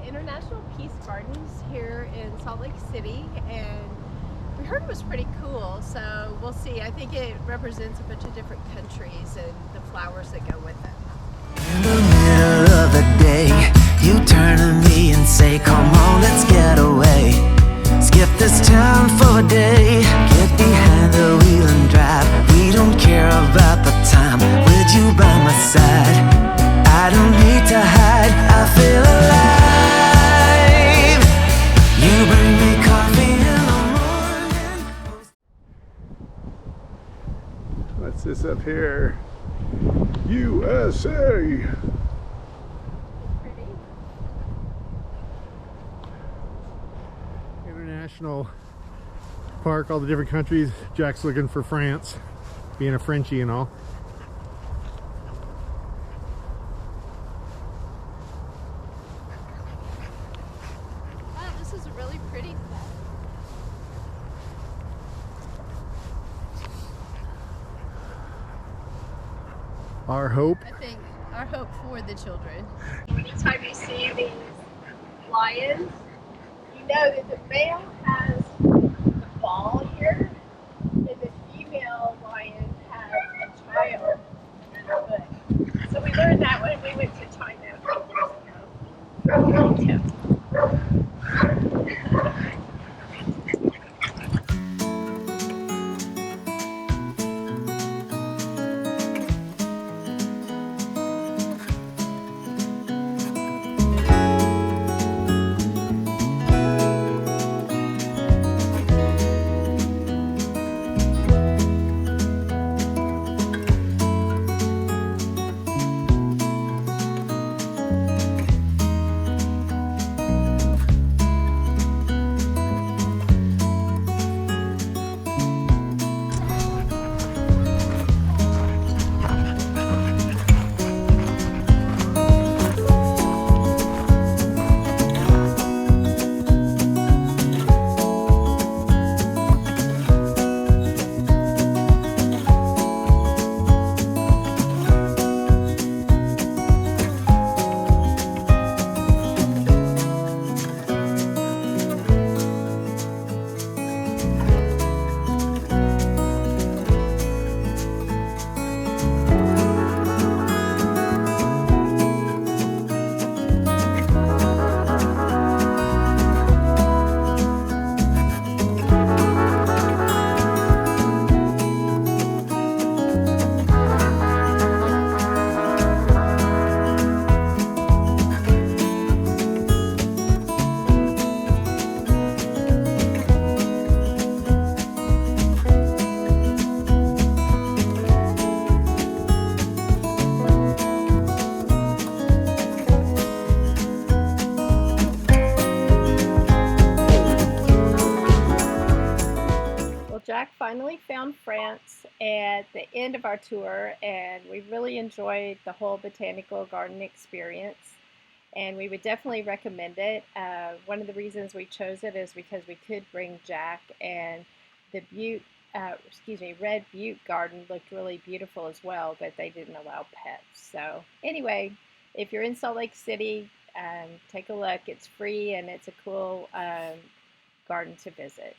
International Peace Gardens here in Salt Lake City, and we heard it was pretty cool, so we'll see. I think it represents a bunch of different countries and the flowers that go with it. In the middle of the day, you turn to me and say, come on, let's get away. Skip this town for a day. Get behind the wheel and drive. We don't care about the time with you by my side. I don't need to hide, I feel alive. You bring me coffee in the morning. What's this up here? USA! International park, all the different countries. Jack's looking for France, being a Frenchie and all. Wow, this is a really pretty set. Our hope. I think our hope for the children. Anytime you see these lions, you know that the male has the ball here, and the female lion has a child in her foot. So we learned that when we went to China a few years ago. Jack finally found France at the end of our tour, and we really enjoyed the whole botanical garden experience, and we would definitely recommend it. One of the reasons we chose it is because we could bring Jack, and the Red Butte garden looked really beautiful as well, but they didn't allow pets. So anyway, if you're in Salt Lake City, take a look. It's free and it's a cool garden to visit.